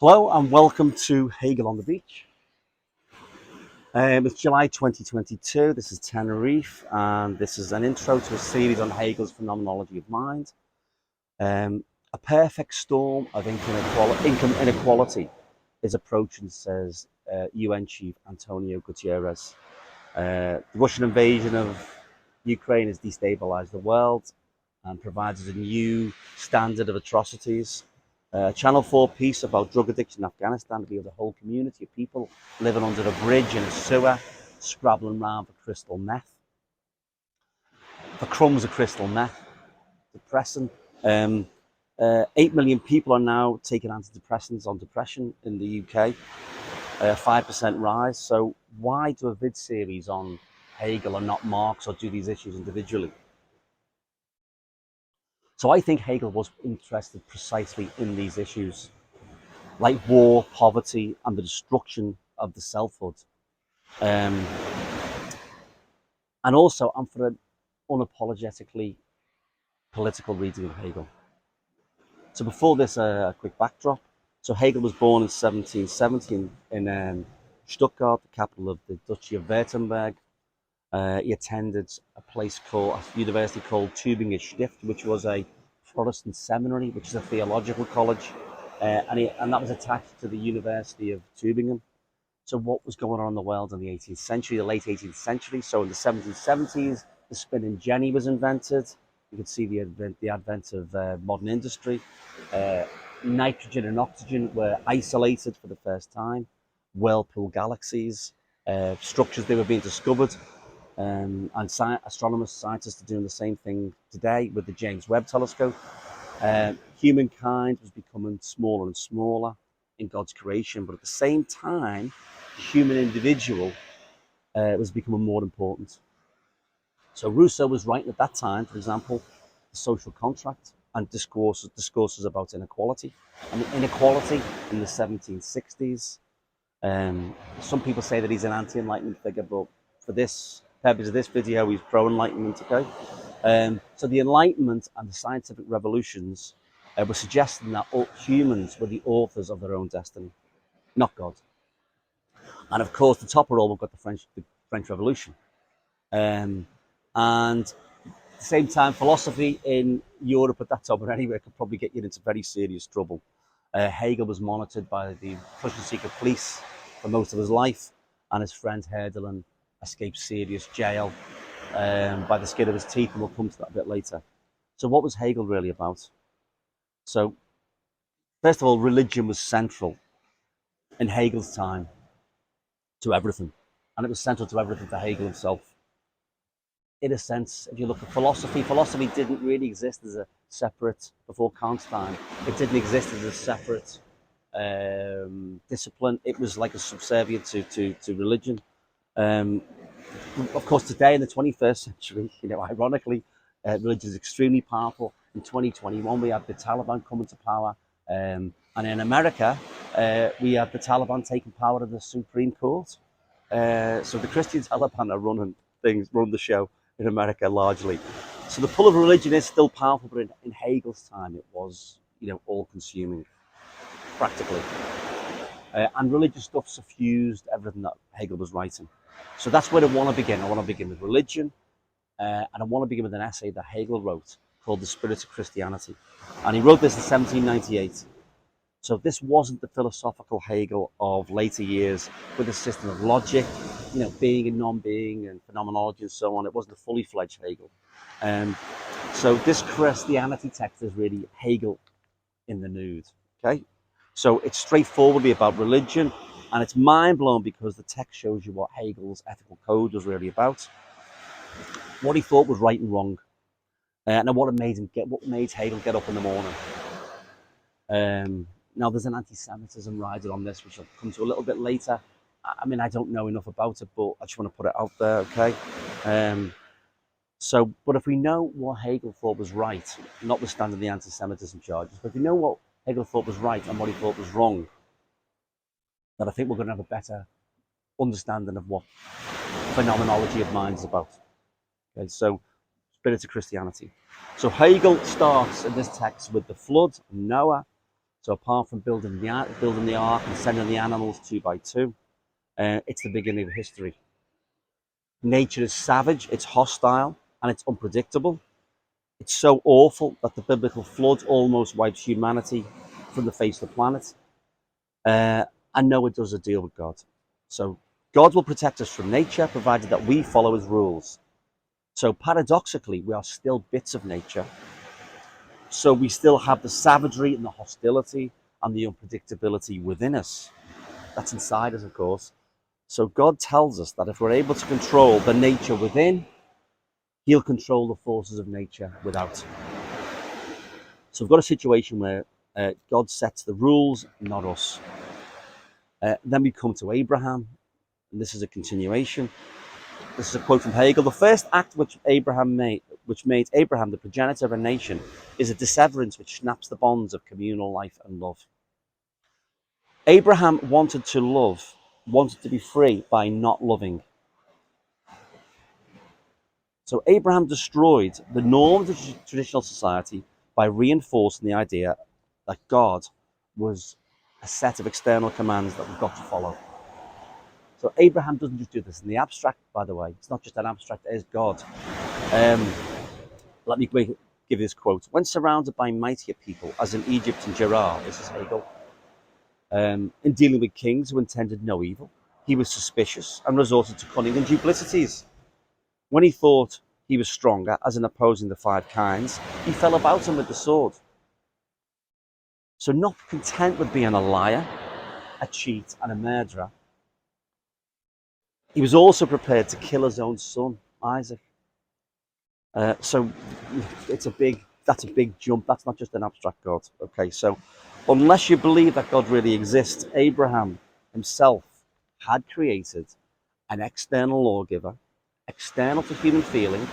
Hello and welcome to Hegel on the Beach. It's July 2022. This is Tenerife, and this is an intro to a series on Hegel's phenomenology of mind. A perfect storm of income inequality is approaching, says UN Chief Antonio Guterres. The Russian invasion of Ukraine has destabilized the world and provides a new standard of atrocities. Channel 4 piece about drug addiction in Afghanistan revealed a whole community of people living under a bridge in a sewer, scrabbling round for crystal meth, for crumbs of crystal meth. Depressing. 8 million people are now taking antidepressants on depression in the UK, 5% rise. So why do a vid series on Hegel and not Marx, or do these issues individually? So I think Hegel was interested precisely in these issues, like war, poverty, and the destruction of the selfhood. And also, I'm for an unapologetically political reading of Hegel. So before this, a quick backdrop. So Hegel was born in 1770 in Stuttgart, the capital of the Duchy of Württemberg. He attended a university called Tübinger Stift, which was a Protestant seminary, which is a theological college, and that was attached to the University of Tübingen. So what was going on in the world in the 18th century, the late 18th century? So in the 1770s, the spinning jenny was invented. You could see the advent of modern industry. Nitrogen and oxygen were isolated for the first time. Whirlpool galaxies, structures, they were being discovered. And astronomers, scientists are doing the same thing today with the James Webb Telescope. Humankind was becoming smaller and smaller in God's creation, but at the same time, the human individual was becoming more important. So Rousseau was writing at that time, for example, the social contract and discourses about inequality. And the inequality in the 1760s. Some people say that he's an anti-Enlightenment figure, but for this purpose of this video, he's pro-Enlightenment, okay? So the Enlightenment and the scientific revolutions were suggesting that all humans were the authors of their own destiny, not God. And of course, the top of all, we've got the French Revolution. And at the same time, philosophy in Europe at that time, or anywhere, could probably get you into very serious trouble. Hegel was monitored by the Prussian secret police for most of his life, and his friend Hegel escaped serious jail by the skin of his teeth, and we'll come to that a bit later. So what was Hegel really about? So, first of all, religion was central in Hegel's time to everything, and it was central to everything to Hegel himself. In a sense, if you look at philosophy didn't really exist as a separate, before Kant's time, it didn't exist as a separate discipline. It was like a subservient to religion. Of course, today in the 21st century, ironically, religion is extremely powerful. In 2021, we have the Taliban coming to power. And in America, we have the Taliban taking power of the Supreme Court. So the Christian Taliban are run the show in America largely. So the pull of religion is still powerful, but in Hegel's time, it was, all-consuming, practically. And religious stuff suffused everything that Hegel was writing. So that's where I want to begin. I want to begin with religion, and I want to begin with an essay that Hegel wrote called The Spirit of Christianity. And he wrote this in 1798. So this wasn't the philosophical Hegel of later years with a system of logic, being and non-being and phenomenology and so on. It wasn't a fully fledged Hegel. So this Christianity text is really Hegel in the nude, okay? So it's straightforwardly about religion, and it's mind-blowing because the text shows you what Hegel's ethical code was really about, what he thought was right and wrong, and what made Hegel get up in the morning. Now, there's an anti-Semitism riding on this, which I'll come to a little bit later. I mean, I don't know enough about it, but I just want to put it out there, okay? But if we know what Hegel thought was right, notwithstanding the anti-Semitism charges, but if we know what Hegel thought was right and what he thought was wrong, then I think we're going to have a better understanding of what phenomenology of mind is about. Okay, so, Spirit of Christianity. So Hegel starts in this text with the flood, Noah. So apart from building the ark and sending the animals two by two, it's the beginning of history. Nature is savage, it's hostile, and it's unpredictable. It's so awful that the biblical flood almost wipes humanity from the face of the planet. And Noah does a deal with God. So God will protect us from nature, provided that we follow his rules. So paradoxically, we are still bits of nature. So we still have the savagery and the hostility and the unpredictability within us. That's inside us, of course. So God tells us that if we're able to control the nature within, he'll control the forces of nature without. So we've got a situation where God sets the rules, not us. Then we come to Abraham, and this is a continuation. This is a quote from Hegel. The first act which made Abraham the progenitor of a nation, is a disseverance which snaps the bonds of communal life and love. Abraham wanted to be free by not loving. So Abraham destroyed the norms of traditional society by reinforcing the idea that God was a set of external commands that we've got to follow. So Abraham doesn't just do this in the abstract, by the way. It's not just an abstract, it is God. Let me give you this quote. When surrounded by mightier people, as in Egypt and Gerar, this is Hegel, in dealing with kings who intended no evil, he was suspicious and resorted to cunning and duplicities. When he thought he was stronger, as in opposing the five kinds, he fell about him with the sword. So not content with being a liar, a cheat, and a murderer, he was also prepared to kill his own son, Isaac. So that's a big jump. That's not just an abstract God. Okay, so unless you believe that God really exists, Abraham himself had created an external lawgiver, external to human feeling,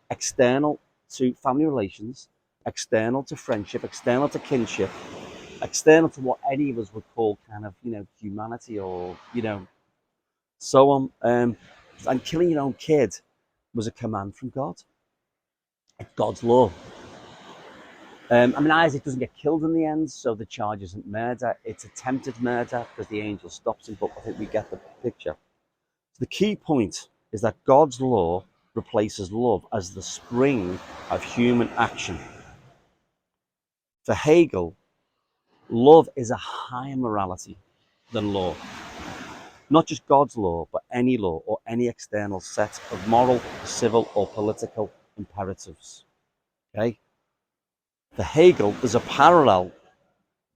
external to family relations, external to friendship, external to kinship, external to what any of us would call kind of, humanity or, so on. And killing your own kid was a command from God. It's God's law. Isaac doesn't get killed in the end, so the charge isn't murder. It's attempted murder because the angel stops him, but I think we get the picture. The key point is that God's law replaces love as the spring of human action. For Hegel, love is a higher morality than law. Not just God's law, but any law or any external set of moral, civil, or political imperatives. Okay? For Hegel, there's a parallel,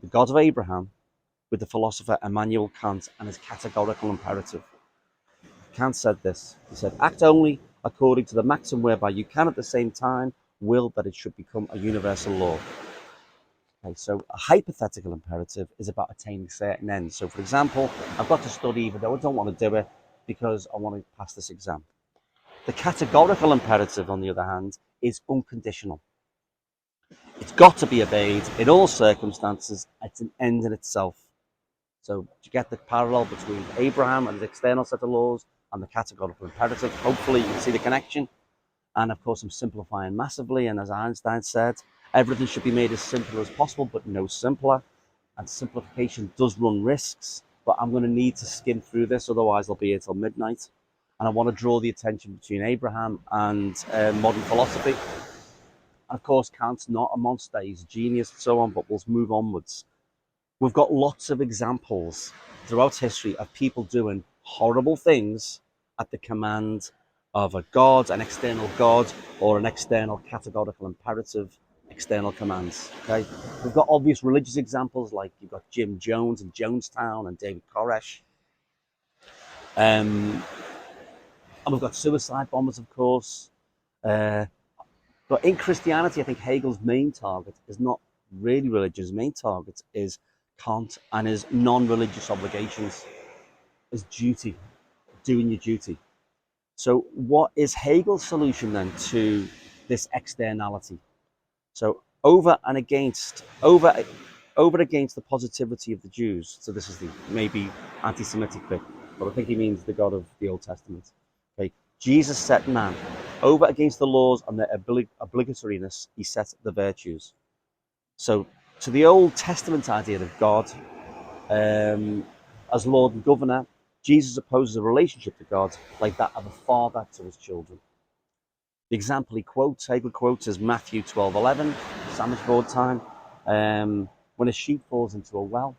the God of Abraham, with the philosopher Immanuel Kant and his categorical imperative. Kant said this. He said, act only according to the maxim whereby you can at the same time will that it should become a universal law. Okay, so a hypothetical imperative is about attaining certain ends. So for example, I've got to study even though I don't want to do it because I want to pass this exam. The categorical imperative, on the other hand, is unconditional. It's got to be obeyed in all circumstances. It's an end in itself. So to get the parallel between Abraham and his external set of laws and the categorical imperative, hopefully you can see the connection. And of course, I'm simplifying massively. And as Einstein said, everything should be made as simple as possible, but no simpler. And simplification does run risks, but I'm going to need to skim through this, otherwise I'll be here till midnight. And I want to draw the attention between Abraham and modern philosophy. And of course, Kant's not a monster, he's a genius and so on, but we'll move onwards. We've got lots of examples throughout history of people doing horrible things at the command of a god, an external god, or an external categorical imperative, external commands. Okay, we've got obvious religious examples like you've got Jim Jones and Jonestown and David Koresh. And we've got suicide bombers, of course. But in Christianity, I think Hegel's main target is not really religion. His main target is Kant and his non-religious obligations, his duty, doing your duty. So what is Hegel's solution then to this externality? So over against the positivity of the Jews. So this is the maybe anti-Semitic bit, but I think he means the God of the Old Testament. Okay, Jesus set man over against the laws and their obligatoriness. He set the virtues. So So the Old Testament idea of God as Lord and Governor, Jesus opposes a relationship to God like that of a father to his children. The example Hegel quotes, is Matthew 12:11, sandwich board time, when a sheep falls into a well.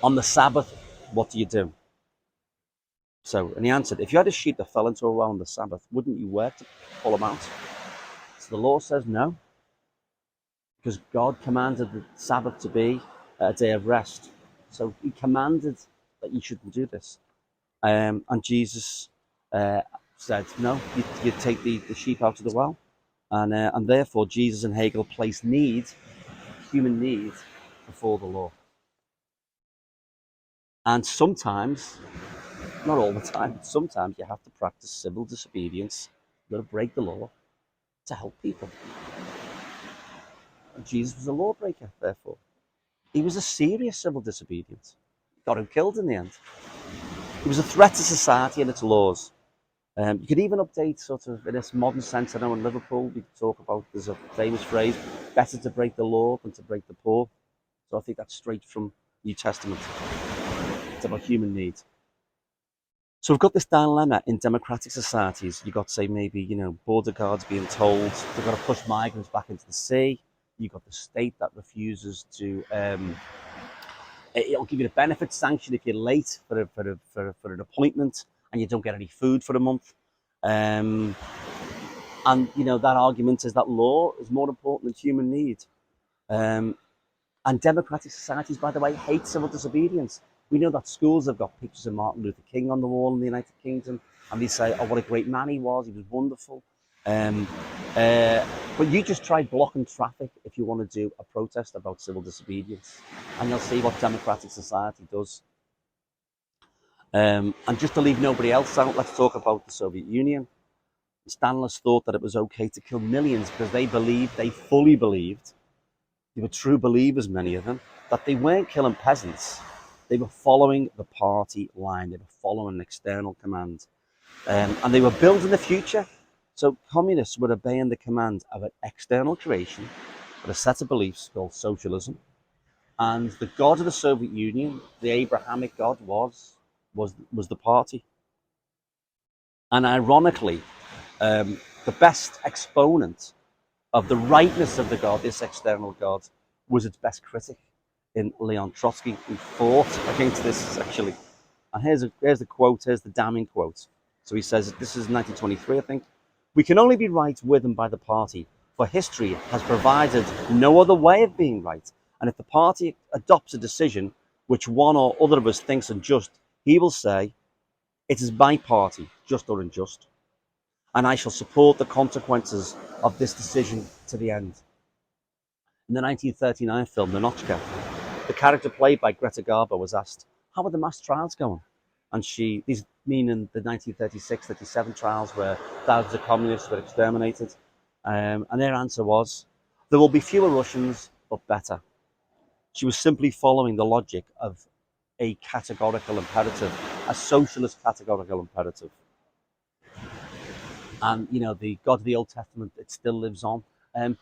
On the Sabbath, what do you do? So, and he answered, if you had a sheep that fell into a well on the Sabbath, wouldn't you work to pull them out? So the law says no, because God commanded the Sabbath to be a day of rest. So he commanded that you shouldn't do this. And Jesus said, no, you take the sheep out of the well. And therefore, Jesus and Hegel place human need, before the law. And sometimes, not all the time, sometimes you have to practice civil disobedience. You've got to break the law to help people. And Jesus was a lawbreaker, therefore. He was a serious civil disobedience. Got him killed in the end. He was a threat to society and its laws. You could even update sort of in this modern sense. I know in Liverpool we talk about, there's a famous phrase, better to break the law than to break the poor. So I think that's straight from New Testament. It's about human needs. So we've got this dilemma in democratic societies. You've got, say, maybe, border guards being told they've got to push migrants back into the sea. You've got the state that refuses to, it'll give you a benefit sanction if you're late for an appointment and you don't get any food for a month. And, that argument is that law is more important than human need. And democratic societies, by the way, hate civil disobedience. We know that schools have got pictures of Martin Luther King on the wall in the United Kingdom, and they say, oh, what a great man he was wonderful. But you just try blocking traffic if you want to do a protest about civil disobedience, and you'll see what democratic society does. And just to leave nobody else out, let's talk about the Soviet Union. Stalinists thought that it was okay to kill millions because they fully believed, they were true believers, many of them, that they weren't killing peasants. They were following the party line. They were following an external command. And they were building the future. So communists were obeying the command of an external creation, with a set of beliefs called socialism. And the god of the Soviet Union, the Abrahamic god, was the party. And ironically, the best exponent of the rightness of the god, this external god, was its best critic in Leon Trotsky, who fought against this, actually. And here's the quote, here's the damning quote. So he says, this is 1923, I think. We can only be right with and by the party, for history has provided no other way of being right. And if the party adopts a decision which one or other of us thinks unjust, he will say, it is my party, just or unjust. And I shall support the consequences of this decision to the end. In the 1939 film, Ninochka, the character played by Greta Garbo was asked, how are the mass trials going? And these meaning the 1936-37 trials where thousands of communists were exterminated. And their answer was, there will be fewer Russians, but better. She was simply following the logic of a categorical imperative, a socialist categorical imperative. And the God of the Old Testament, it still lives on. I'm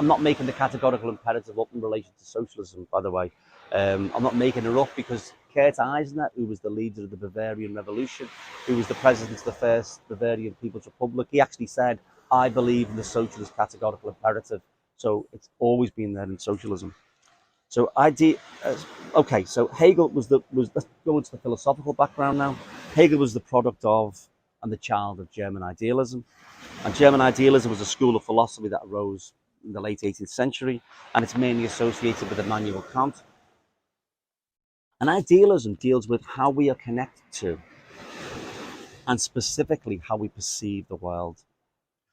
not making the categorical imperative up in relation to socialism, by the way. I'm not making it up because Kurt Eisner, who was the leader of the Bavarian Revolution, who was the president of the first Bavarian People's Republic, he actually said, I believe in the socialist categorical imperative. So it's always been there in socialism. So so Hegel let's go into the philosophical background now. Hegel was the product of and the child of German idealism. And German idealism was a school of philosophy that arose in the late 18th century, and it's mainly associated with Immanuel Kant. And idealism deals with how we are connected to, and specifically how we perceive the world.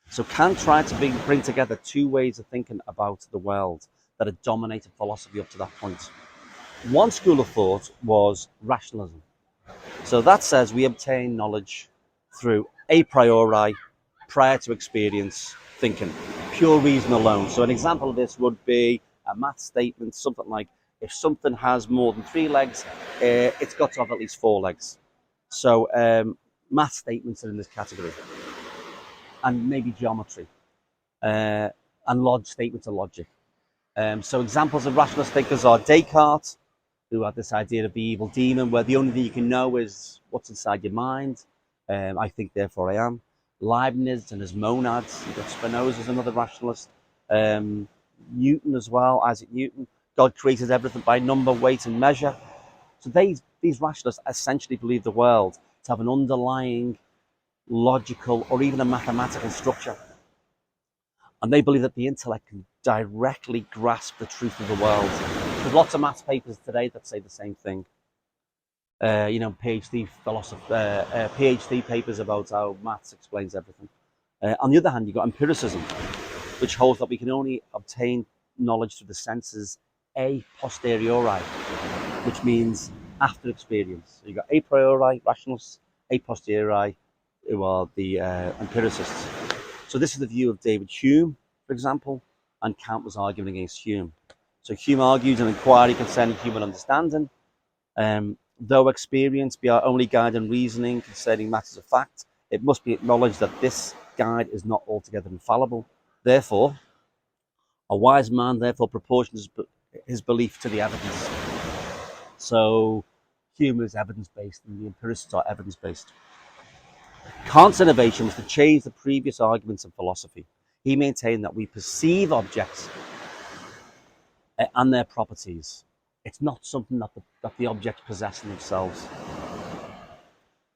So Kant tried to bring together two ways of thinking about the world that had dominated philosophy up to that point. One school of thought was rationalism. So that says we obtain knowledge through a priori, prior to experience, thinking, pure reason alone. So an example of this would be a math statement, something like, if something has more than 3 legs, it's got to have at least 4 legs. So math statements are in this category. And maybe geometry. And statements of logic. So examples of rationalist thinkers are Descartes, who had this idea of the evil demon, where the only thing you can know is what's inside your mind. I think, therefore I am. Leibniz and his monads. You've got Spinoza as another rationalist. Newton as well, Isaac Newton. God created everything by number, weight, and measure. So these rationalists essentially believe the world to have an underlying logical or even a mathematical structure. And they believe that the intellect can directly grasp the truth of the world. There's lots of maths papers today that say the same thing. PhD papers about how maths explains everything. On the other hand, you've got empiricism, which holds that we can only obtain knowledge through the senses a posteriori, which means after experience. So you've got a priori rationalists, a posteriori, who are the empiricists. So this is the view of David Hume, for example, and Kant was arguing against Hume. So Hume argued an inquiry concerning human understanding. Though experience be our only guide in reasoning concerning matters of fact, it must be acknowledged that this guide is not altogether infallible. Therefore, a wise man therefore proportions his belief to the evidence. So Hume is evidence-based and the empiricists are evidence-based. Kant's innovation was to change the previous arguments in philosophy. He maintained that we perceive objects and their properties. It's not something that the objects possess in themselves.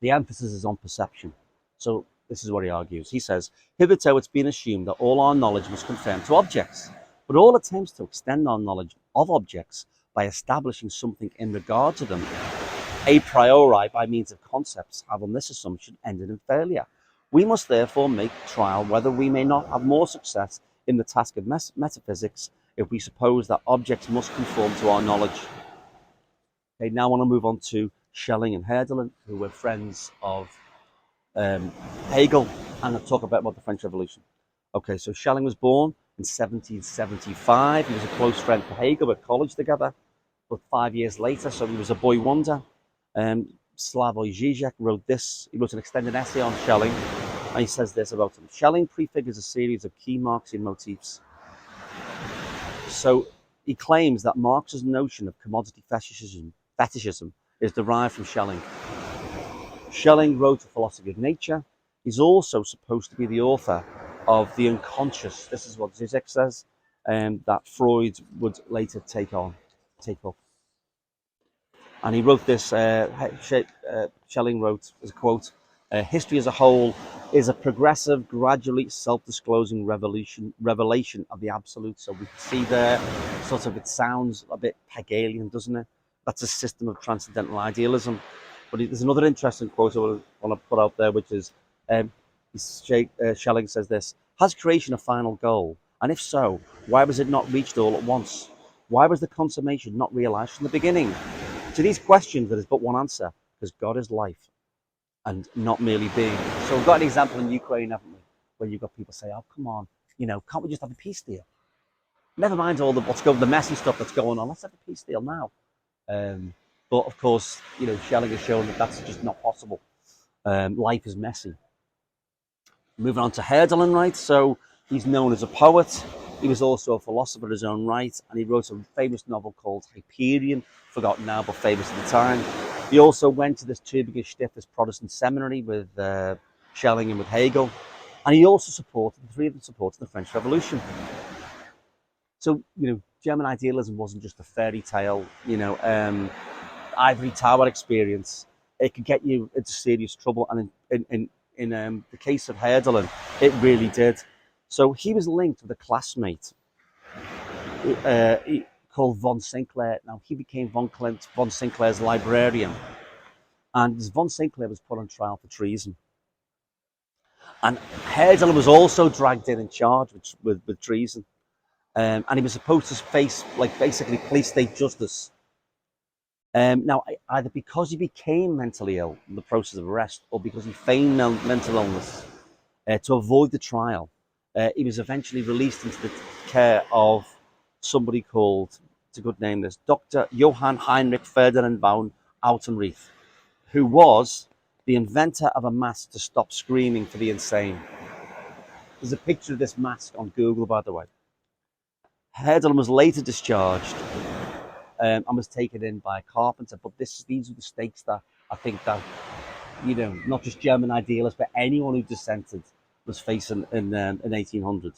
The emphasis is on perception. So this is what he argues. He says, hitherto it's been assumed that all our knowledge must conform to objects, but all attempts to extend our knowledge of objects by establishing something in regard to them a priori by means of concepts have on this assumption ended in failure. We must therefore make trial whether we may not have more success in the task of metaphysics if we suppose that objects must conform to our knowledge. Okay, now I want to move on to Schelling and Hegel, who were friends of Hegel, and I'll talk about the French Revolution. Okay, so Schelling was born in 1775. He was a close friend for Hegel at college together, but 5 years later, so he was a boy wonder. Slavoj Žižek wrote this. He wrote an extended essay on Schelling, and he says this about him. Schelling prefigures a series of key Marxian motifs. So he claims that Marx's notion of commodity fetishism is derived from Schelling. Schelling wrote a philosophy of nature. He's also supposed to be the author of the unconscious. This is what Zizek says, that Freud would later take up. And he wrote this, Schelling wrote, as a quote, history as a whole is a progressive, gradually self-disclosing revelation of the absolute. So we can see there, sort of, it sounds a bit Hegelian, doesn't it? That's a system of transcendental idealism. But there's another interesting quote I want to put out there, which is, Schelling says this, has creation a final goal? And if so, why was it not reached all at once? Why was the consummation not realized from the beginning? To these questions, there is but one answer, because God is life and not merely being. So we've got an example in Ukraine, haven't we, where you've got people say, oh, come on, can't we just have a peace deal? Never mind all the messy stuff that's going on, let's have a peace deal now. But of course, Schelling has shown that that's just not possible. Life is messy. Moving on to Hegel, right? So he's known as a poet. He was also a philosopher in his own right, and he wrote a famous novel called Hyperion, forgotten now, but famous at the time. He also went to this Tübinger Stifters Protestant seminary with Schelling and with Hegel, and he also the three of them supported the French Revolution. So, German idealism wasn't just a fairy tale, ivory tower experience. It could get you into serious trouble, and in the case of Hegel, it really did. So he was linked with a classmate called von Sinclair. Now, he became von Sinclair's librarian, and von Sinclair was put on trial for treason. And Hegel was also dragged in charge with treason. And he was supposed to face, basically police state justice. Now, either because he became mentally ill in the process of arrest, or because he feigned mental illness to avoid the trial, he was eventually released into the care of somebody called, it's a good name, this Dr. Johann Heinrich Ferdinand von Autenrieth, who was the inventor of a mask to stop screaming for the insane. There's a picture of this mask on Google, by the way. Hegel was later discharged and was taken in by a carpenter. But these are the stakes that I think that, not just German idealists, but anyone who dissented was facing in 1800.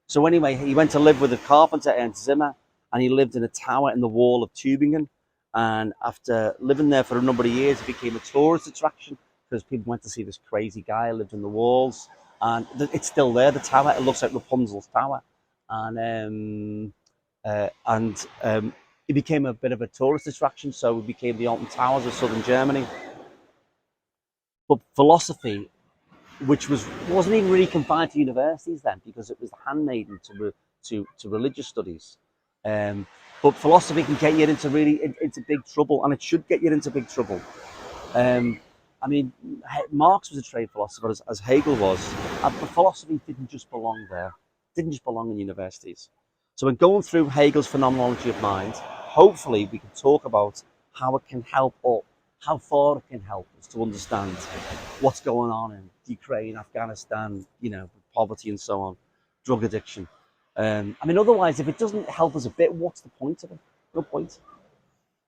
So anyway, he went to live with a carpenter, Ernst Zimmer, and he lived in a tower in the wall of Tübingen. And after living there for a number of years, it became a tourist attraction because people went to see this crazy guy who lived in the walls. And it's still there, the tower. It looks like Rapunzel's tower. And it became a bit of a tourist attraction, so it became the Alton Towers of southern Germany. But philosophy, which wasn't even really confined to universities then, because it was handmaiden to religious studies. Um, but philosophy can get you into big trouble, and it should get you into big trouble. Um, I mean, Marx was a trained philosopher, as Hegel was, but philosophy didn't just belong there. It didn't just belong in universities. So in going through Hegel's phenomenology of mind, hopefully we can talk about how it can help, or how far it can help us to understand what's going on in Ukraine, Afghanistan, poverty and so on, drug addiction. I mean, otherwise, if it doesn't help us a bit, what's the point of it? No point.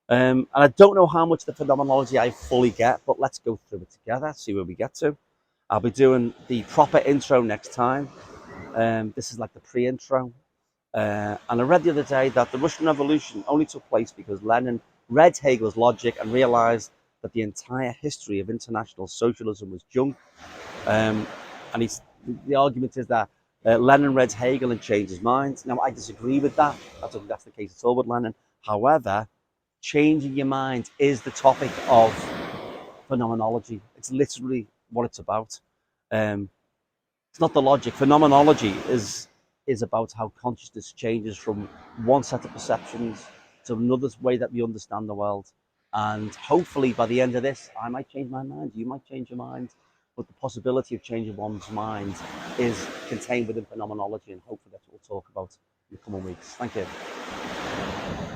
And I don't know how much the phenomenology I fully get, but let's go through it together, see where we get to. I'll be doing the proper intro next time. This is like the pre-intro. And I read the other day that the Russian Revolution only took place because Lenin read Hegel's logic and realized that the entire history of international socialism was junk. And the argument is that Lenin read Hegel and changed his mind. Now, I disagree with that. I don't think that's the case at all with Lenin. However, changing your mind is the topic of phenomenology. It's literally what it's about. Um, it's not the logic. Phenomenology is about how consciousness changes from one set of perceptions to another way that we understand the world. And hopefully by the end of this, I might change my mind, you might change your mind, but the possibility of changing one's mind is contained within phenomenology, and hopefully that's what we'll talk about in the coming weeks. Thank you.